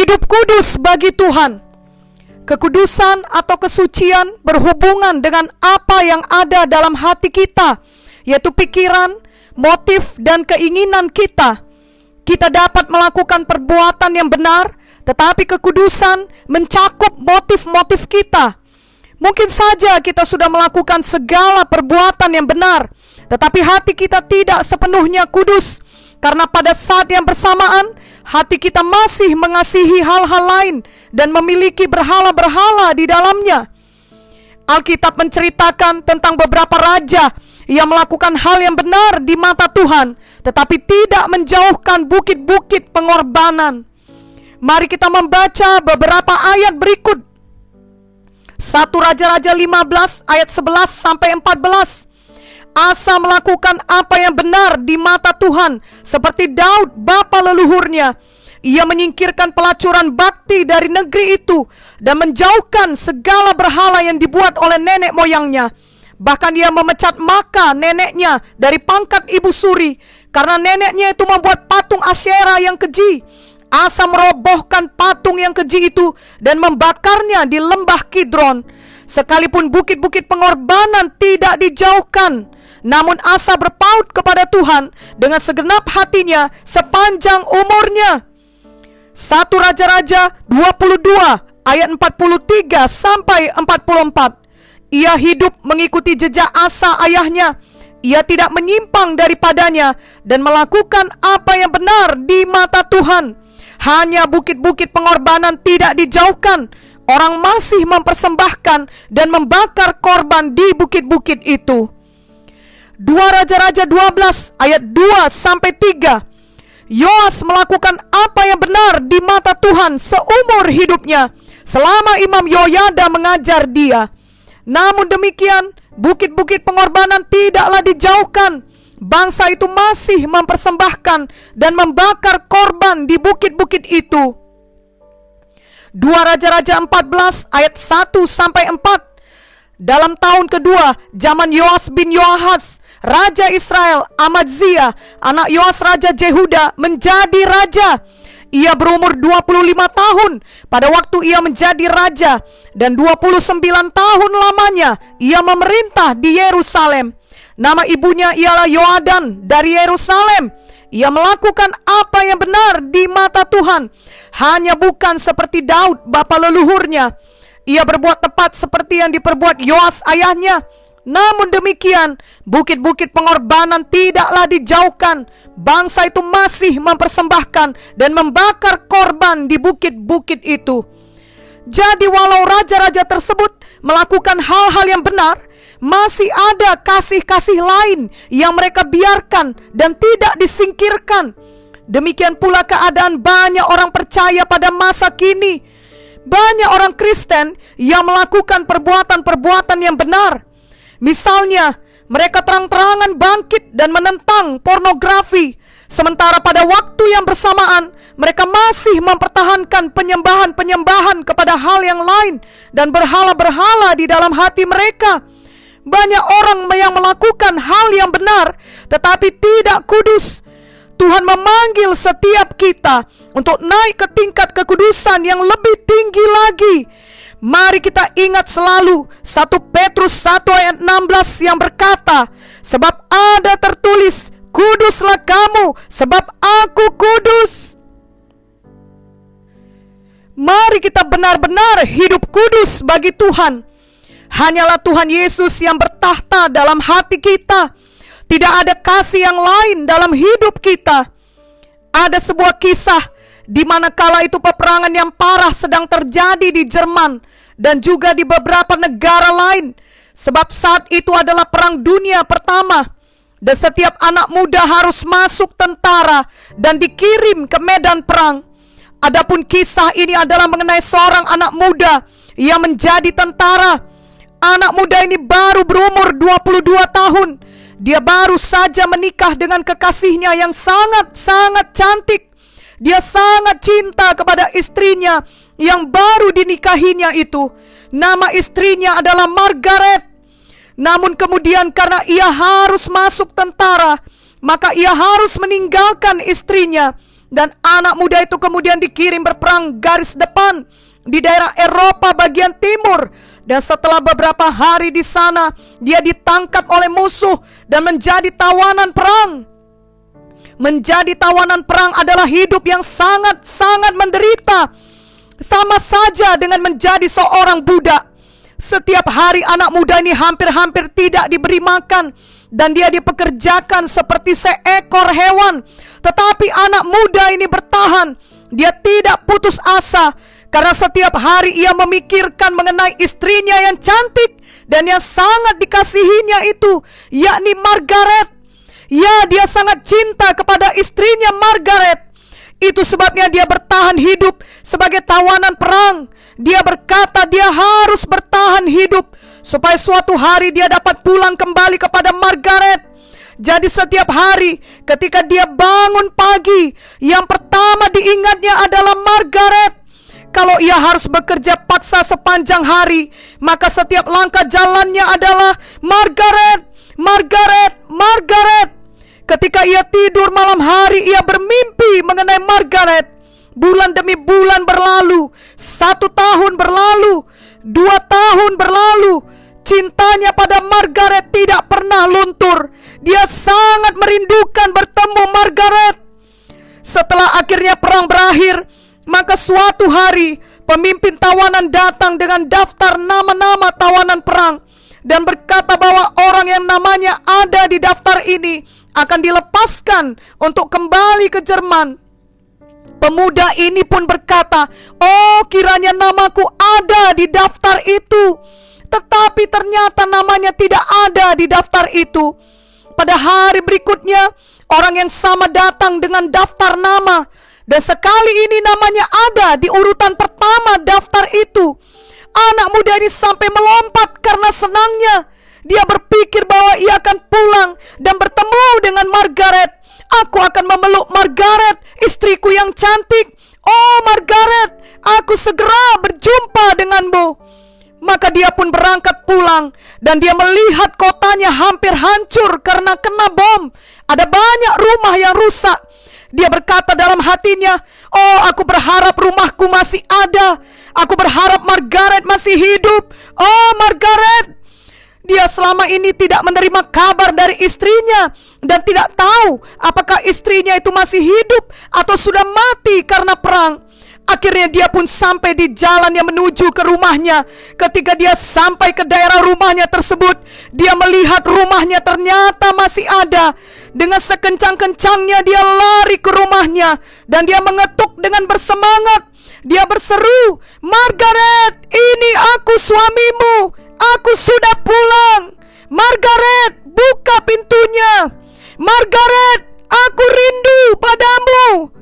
Hidup kudus bagi Tuhan. Kekudusan atau kesucian berhubungan dengan apa yang ada dalam hati kita, yaitu pikiran, motif, dan keinginan kita. Kita dapat melakukan perbuatan yang benar, tetapi kekudusan mencakup motif-motif kita. Mungkin saja kita sudah melakukan segala perbuatan yang benar, tetapi hati kita tidak sepenuhnya kudus, karena pada saat yang bersamaan hati kita masih mengasihi hal-hal lain dan memiliki berhala-berhala di dalamnya. Alkitab menceritakan tentang beberapa raja yang melakukan hal yang benar di mata Tuhan, tetapi tidak menjauhkan bukit-bukit pengorbanan. Mari kita membaca beberapa ayat berikut. 1 Raja-Raja 15 ayat 11 sampai 14. Asa melakukan apa yang benar di mata Tuhan, seperti Daud bapa leluhurnya. Ia menyingkirkan pelacuran bakti dari negeri itu dan menjauhkan segala berhala yang dibuat oleh nenek moyangnya. Bahkan ia memecat Maka neneknya dari pangkat ibu suri, karena neneknya itu membuat patung Asyera yang keji. Asa merobohkan patung yang keji itu dan membakarnya di lembah Kidron. Sekalipun bukit-bukit pengorbanan tidak dijauhkan, namun Asa berpaut kepada Tuhan dengan segenap hatinya sepanjang umurnya. 1 Raja-Raja 22 ayat 43 sampai 44. Ia hidup mengikuti jejak Asa ayahnya. Ia tidak menyimpang daripadanya dan melakukan apa yang benar di mata Tuhan. Hanya bukit-bukit pengorbanan tidak dijauhkan. Orang masih mempersembahkan dan membakar korban di bukit-bukit itu. 2 Raja-Raja 12 ayat 2 sampai 3. Yoas melakukan apa yang benar di mata Tuhan seumur hidupnya, selama Imam Yoyada mengajar dia. Namun demikian, bukit-bukit pengorbanan tidaklah dijauhkan. Bangsa itu masih mempersembahkan dan membakar korban di bukit-bukit itu. 2 Raja-Raja 14 ayat 1 sampai 4. Dalam tahun kedua zaman Yoas bin Yoahaz, Raja Israel, Amazia, anak Yoas Raja Jehuda, menjadi raja. Ia berumur 25 tahun pada waktu ia menjadi raja, dan 29 tahun lamanya ia memerintah di Yerusalem. Nama ibunya ialah Yoadan dari Yerusalem. Ia melakukan apa yang benar di mata Tuhan, hanya bukan seperti Daud bapa leluhurnya. Ia berbuat tepat seperti yang diperbuat Yoas ayahnya. Namun demikian, bukit-bukit pengorbanan tidaklah dijauhkan. Bangsa itu masih mempersembahkan dan membakar korban di bukit-bukit itu. Jadi walau raja-raja tersebut melakukan hal-hal yang benar, masih ada kasih-kasih lain yang mereka biarkan dan tidak disingkirkan. Demikian pula keadaan banyak orang percaya pada masa kini. Banyak orang Kristen yang melakukan perbuatan-perbuatan yang benar. Misalnya, mereka terang-terangan bangkit dan menentang pornografi, sementara pada waktu yang bersamaan mereka masih mempertahankan penyembahan-penyembahan kepada hal yang lain dan berhala-berhala di dalam hati mereka. Banyak orang yang melakukan hal yang benar tetapi tidak kudus. Tuhan memanggil setiap kita untuk naik ke tingkat kekudusan yang lebih tinggi lagi. Mari kita ingat selalu 1 Petrus 1 ayat 16 yang berkata, sebab ada tertulis, kuduslah kamu sebab aku kudus. Mari kita benar-benar hidup kudus bagi Tuhan. Hanyalah Tuhan Yesus yang bertahta dalam hati kita. Tidak ada kasih yang lain dalam hidup kita. Ada sebuah kisah di mana kala itu peperangan yang parah sedang terjadi di Jerman dan juga di beberapa negara lain. Sebab saat itu adalah Perang Dunia Pertama, dan setiap anak muda harus masuk tentara dan dikirim ke medan perang. Adapun kisah ini adalah mengenai seorang anak muda yang menjadi tentara. Anak muda ini baru berumur 22 tahun. Dia baru saja menikah dengan kekasihnya yang sangat-sangat cantik. Dia sangat cinta kepada istrinya yang baru dinikahinya itu. Nama istrinya adalah Margaret. Namun kemudian karena ia harus masuk tentara, maka ia harus meninggalkan istrinya Dan anak muda itu kemudian dikirim berperang garis depan di daerah Eropa bagian timur. Dan setelah beberapa hari di sana, dia ditangkap oleh musuh dan menjadi tawanan perang. Menjadi tawanan perang adalah hidup yang sangat-sangat menderita, sama saja dengan menjadi seorang budak. Setiap hari anak muda ini hampir-hampir tidak diberi makan, dan dia dipekerjakan seperti seekor hewan. Tetapi anak muda ini bertahan. Dia tidak putus asa, karena setiap hari ia memikirkan mengenai istrinya yang cantik dan yang sangat dikasihinya itu, yakni Margaret. Ya, dia sangat cinta kepada istrinya Margaret. Itu sebabnya dia bertahan hidup sebagai tawanan perang. Dia berkata dia harus bertahan hidup supaya suatu hari dia dapat pulang kembali kepada Margaret. Jadi setiap hari ketika dia bangun pagi, yang pertama diingatnya adalah Margaret. Kalau ia harus bekerja paksa sepanjang hari, maka setiap langkah jalannya adalah Margaret, Margaret, Margaret. Ketika ia tidur malam hari, ia bermimpi mengenai Margaret. Bulan demi bulan berlalu, 1 tahun berlalu, 2 tahun berlalu. Cintanya pada Margaret tidak pernah luntur. Dia sangat merindukan bertemu Margaret. Setelah akhirnya perang berakhir, maka suatu hari pemimpin tawanan datang dengan daftar nama-nama tawanan perang dan berkata bahwa orang yang namanya ada di daftar ini akan dilepaskan untuk kembali ke Jerman. Pemuda ini pun berkata, "Oh, kiranya namaku ada di daftar itu." Tetapi ternyata namanya tidak ada di daftar itu. Pada hari berikutnya, orang yang sama datang dengan daftar nama, dan sekali ini namanya ada di urutan pertama daftar itu. Anak muda ini sampai melompat karena senangnya. Dia berpikir bahwa ia akan pulang dan bertemu dengan Margaret. Aku akan memeluk Margaret, istriku yang cantik. Oh Margaret, aku segera berjumpa denganmu. Maka dia pun berangkat pulang, dan dia melihat kotanya hampir hancur karena kena bom. Ada banyak rumah yang rusak. Dia berkata dalam hatinya, "Oh, aku berharap rumahku masih ada. Aku berharap Margaret masih hidup. Oh Margaret." Dia selama ini tidak menerima kabar dari istrinya dan tidak tahu apakah istrinya itu masih hidup atau sudah mati karena perang. Akhirnya dia pun sampai di jalan yang menuju ke rumahnya. Ketika dia sampai ke daerah rumahnya tersebut, dia melihat rumahnya ternyata masih ada. Dengan sekencang-kencangnya dia lari ke rumahnya dan dia mengetuk dengan bersemangat. Dia berseru, "Margaret, ini aku suamimu. Aku sudah pulang. Margaret, buka pintunya. Margaret, aku rindu padamu."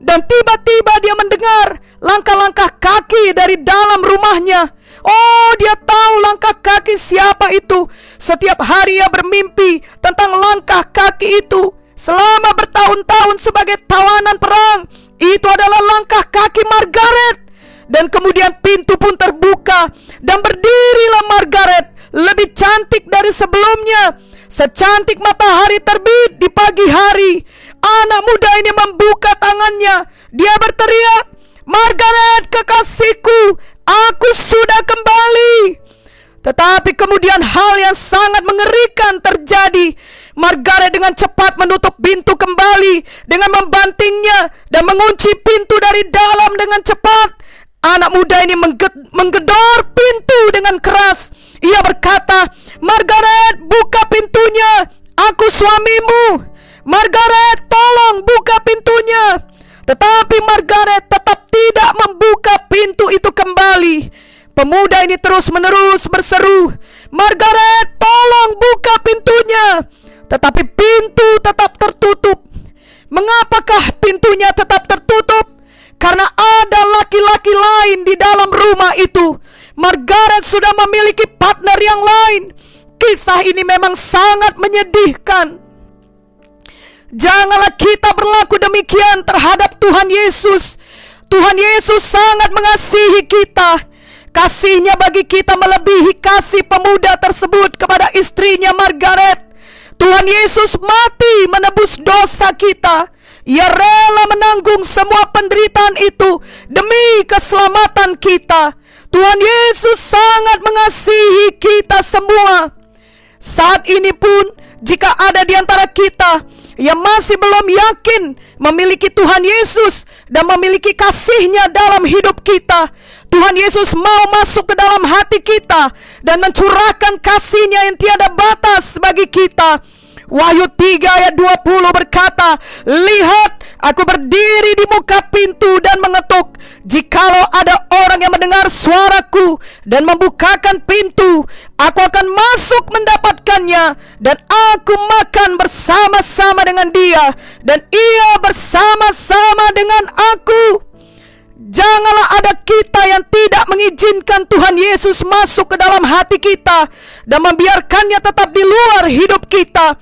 Dan tiba-tiba dia mendengar langkah-langkah kaki dari dalam rumahnya. Oh, dia tahu langkah kaki siapa itu. Setiap hari ia bermimpi tentang langkah kaki itu. Selama bertahun-tahun sebagai tawanan perang, itu adalah langkah kaki Margaret. Dan kemudian pintu pun terbuka, dan berdirilah Margaret, lebih cantik dari sebelumnya, secantik matahari terbit di pagi hari. Anak muda ini membuka tangannya. Dia berteriak, "Margaret, kekasihku, aku sudah kembali." Tetapi kemudian hal yang sangat mengerikan terjadi. Margaret dengan cepat menutup pintu kembali dengan membantingnya dan mengunci pintu dari dalam dengan cepat. Anak muda ini menggedor pintu dengan keras. Ia berkata, "Margaret, buka pintunya. Aku suamimu. Margaret, tolong buka pintunya." Tetapi Margaret tetap tidak membuka pintu itu kembali. Pemuda ini terus-menerus berseru, "Margaret, tolong buka pintunya." Tetapi pintu tetap tertutup. Mengapakah pintunya tetap tertutup? Karena ada laki-laki lain di dalam rumah itu. Margaret sudah memiliki partner yang lain. Kisah ini memang sangat menyedihkan. Janganlah kita berlaku demikian terhadap Tuhan Yesus. Tuhan Yesus sangat mengasihi kita. Kasihnya bagi kita melebihi kasih pemuda tersebut kepada istrinya Margaret. Tuhan Yesus mati menebus dosa kita. Ia rela menanggung semua penderitaan itu demi keselamatan kita. Tuhan Yesus sangat mengasihi kita semua. Saat ini pun, jika ada di antara kita yang masih belum yakin memiliki Tuhan Yesus dan memiliki kasih-Nya dalam hidup kita, Tuhan Yesus mau masuk ke dalam hati kita dan mencurahkan kasih-Nya yang tiada batas bagi kita. Wahyu 3 ayat 20 berkata, "Lihat, aku berdiri di muka pintu dan mengetuk. Jikalau ada orang yang mendengar suaraku dan membukakan pintu, aku akan masuk mendapatkannya, dan aku makan bersama-sama dengan dia, dan ia bersama-sama dengan aku." Janganlah ada kita yang tidak mengizinkan Tuhan Yesus masuk ke dalam hati kita dan membiarkannya tetap di luar hidup kita.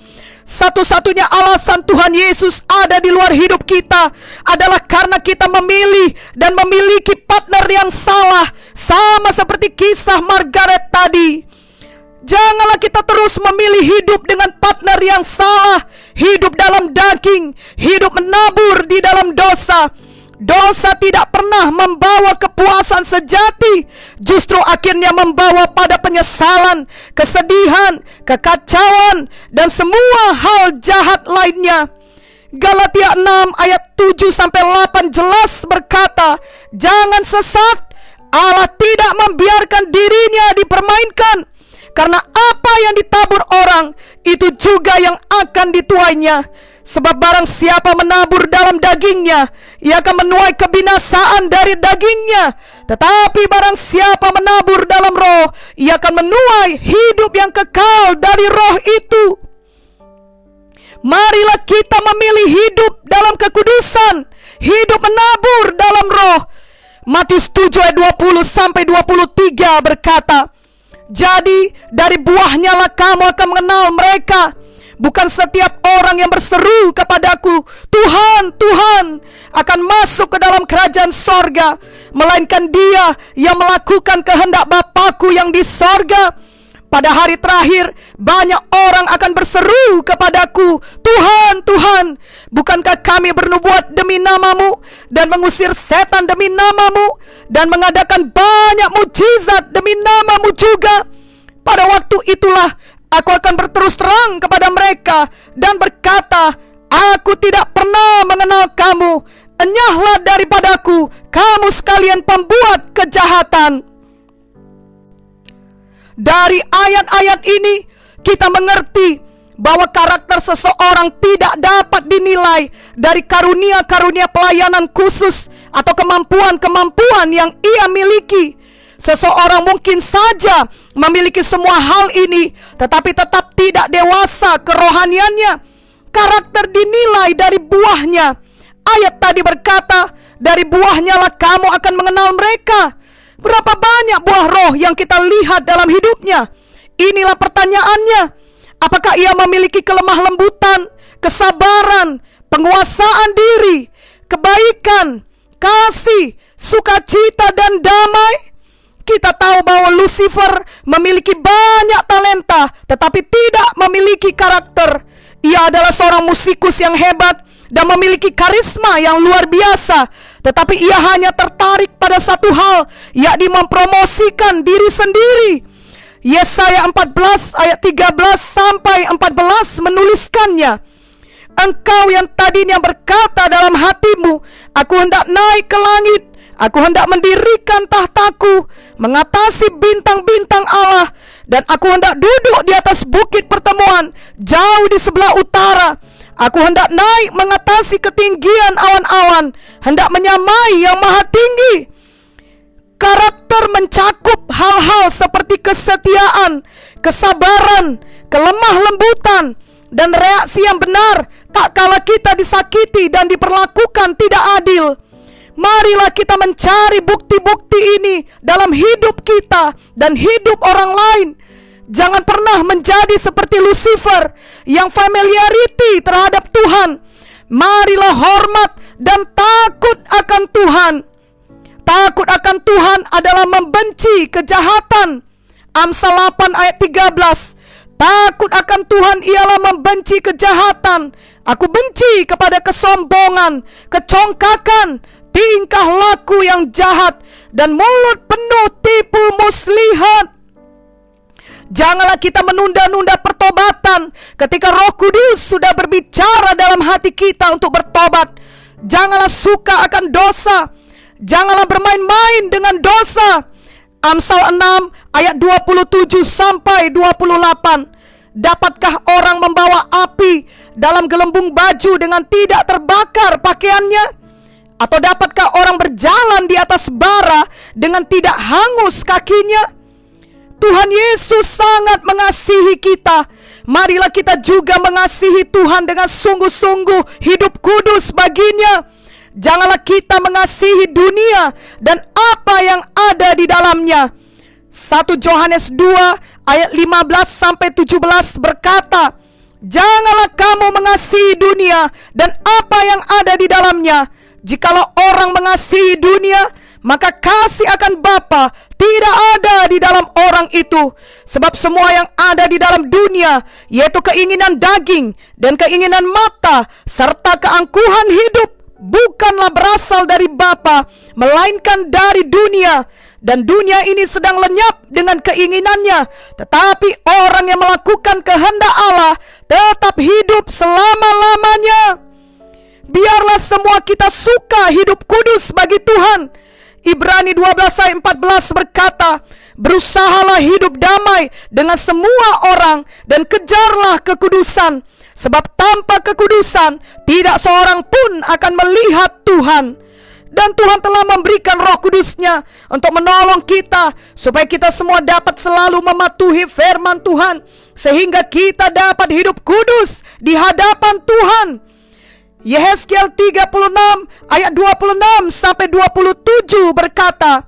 Satu-satunya alasan Tuhan Yesus ada di luar hidup kita adalah karena kita memilih dan memiliki partner yang salah, sama seperti kisah Margaret tadi. Janganlah kita terus memilih hidup dengan partner yang salah, hidup dalam daging, hidup menabur di dalam dosa. Dosa tidak pernah membawa kepuasan sejati, justru akhirnya membawa pada penyesalan, kesedihan, kekacauan, dan semua hal jahat lainnya. Galatia 6 ayat 7-8 jelas berkata, "Jangan sesat, Allah tidak membiarkan dirinya dipermainkan, karena apa yang ditabur orang, itu juga yang akan dituainya. Sebab barang siapa menabur dalam dagingnya, ia akan menuai kebinasaan dari dagingnya. Tetapi barang siapa menabur dalam roh, ia akan menuai hidup yang kekal dari roh itu." Marilah kita memilih hidup dalam kekudusan, hidup menabur dalam roh. Matius 7 ayat 20-23 berkata, "Jadi dari buahnya lah kamu akan mengenal mereka. Bukan setiap orang yang berseru kepadaku, 'Tuhan, Tuhan,' akan masuk ke dalam kerajaan sorga, melainkan dia yang melakukan kehendak Bapa-Ku yang di sorga. Pada hari terakhir, banyak orang akan berseru kepadaku, 'Tuhan, Tuhan, bukankah kami bernubuat demi nama-Mu dan mengusir setan demi nama-Mu dan mengadakan banyak mujizat demi nama-Mu juga?' Pada waktu itulah aku akan berterus terang kepada mereka dan berkata, 'Aku tidak pernah mengenal kamu. Enyahlah daripadaku, kamu sekalian pembuat kejahatan.'" Dari ayat-ayat ini kita mengerti bahwa karakter seseorang tidak dapat dinilai dari karunia-karunia pelayanan khusus atau kemampuan-kemampuan yang ia miliki. Seseorang mungkin saja memiliki semua hal ini, tetapi tetap tidak dewasa kerohaniannya. Karakter dinilai dari buahnya. Ayat tadi berkata, "Dari buahnya lah kamu akan mengenal mereka." Berapa banyak buah roh yang kita lihat dalam hidupnya? Inilah pertanyaannya. Apakah ia memiliki kelemah lembutan, kesabaran, penguasaan diri, kebaikan, kasih, sukacita, dan damai? Kita tahu bahwa Lucifer memiliki banyak talenta, tetapi tidak memiliki karakter. Ia adalah seorang musikus yang hebat dan memiliki karisma yang luar biasa, tetapi ia hanya tertarik pada satu hal, yakni mempromosikan diri sendiri. Yesaya 14 ayat 13-14 menuliskannya, "Engkau yang tadinya berkata dalam hatimu, 'Aku hendak naik ke langit, aku hendak mendirikan tahtaku mengatasi bintang-bintang Allah, dan aku hendak duduk di atas bukit pertemuan jauh di sebelah utara. Aku hendak naik mengatasi ketinggian awan-awan, hendak menyamai yang maha tinggi.'" Karakter mencakup hal-hal seperti kesetiaan, kesabaran, kelemah lembutan, dan reaksi yang benar tak kala kita disakiti dan diperlakukan tidak adil. Marilah kita mencari bukti-bukti ini dalam hidup kita dan hidup orang lain. Jangan pernah menjadi seperti Lucifer yang familiarity terhadap Tuhan. Marilah hormat dan takut akan Tuhan. Takut akan Tuhan adalah membenci kejahatan. Amsal 8 ayat 13. Takut akan Tuhan ialah membenci kejahatan. Aku benci kepada kesombongan, kecongkakan, tingkah laku yang jahat, dan mulut penuh tipu muslihat. Janganlah kita menunda-nunda pertobatan ketika Roh Kudus sudah berbicara dalam hati kita untuk bertobat. Janganlah suka akan dosa. Janganlah bermain-main dengan dosa. Amsal 6 ayat 27 sampai 28. Dapatkah orang membawa api dalam gelembung baju dengan tidak terbakar pakaiannya? Atau dapatkah orang berjalan di atas bara dengan tidak hangus kakinya? Tuhan Yesus sangat mengasihi kita. Marilah kita juga mengasihi Tuhan dengan sungguh-sungguh, hidup kudus baginya. Janganlah kita mengasihi dunia dan apa yang ada di dalamnya. 1 Yohanes 2 ayat 15 sampai 17 berkata, janganlah kamu mengasihi dunia dan apa yang ada di dalamnya. Jikalau orang mengasihi dunia, maka kasih akan Bapa tidak ada di dalam orang itu. Sebab semua yang ada di dalam dunia, yaitu keinginan daging dan keinginan mata serta keangkuhan hidup, bukanlah berasal dari Bapa, melainkan dari dunia. Dan dunia ini sedang lenyap dengan keinginannya, tetapi orang yang melakukan kehendak Allah tetap hidup selama-lamanya. Biarlah semua kita suka hidup kudus bagi Tuhan. Ibrani 12 ayat 14 berkata, berusahalah hidup damai dengan semua orang dan kejarlah kekudusan. Sebab tanpa kekudusan tidak seorang pun akan melihat Tuhan. Dan Tuhan telah memberikan Roh Kudus-Nya untuk menolong kita, supaya kita semua dapat selalu mematuhi firman Tuhan, sehingga kita dapat hidup kudus di hadapan Tuhan. Yehezkiel 36 ayat 26 sampai 27 berkata,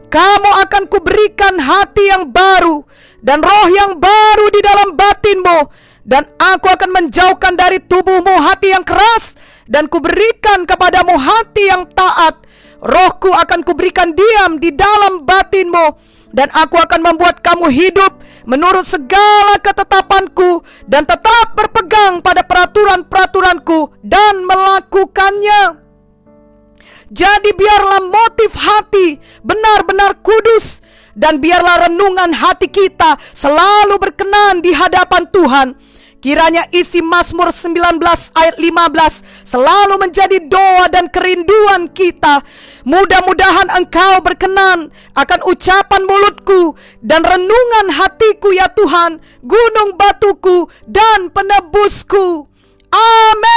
kamu akan kuberikan hati yang baru dan roh yang baru di dalam batinmu, dan aku akan menjauhkan dari tubuhmu hati yang keras, dan kuberikan kepadamu hati yang taat. Rohku akan kuberikan diam di dalam batinmu, dan aku akan membuat kamu hidup menurut segala ketetapanku, dan tetap berpegang pada peraturan-peraturanku dan melakukannya. Jadi biarlah motif hati benar-benar kudus, dan biarlah renungan hati kita selalu berkenan di hadapan Tuhan. Kiranya isi Mazmur 19 ayat 15 selalu menjadi doa dan kerinduan kita. Mudah-mudahan Engkau berkenan akan ucapan mulutku dan renungan hatiku, ya Tuhan, gunung batuku dan penebusku. Amin.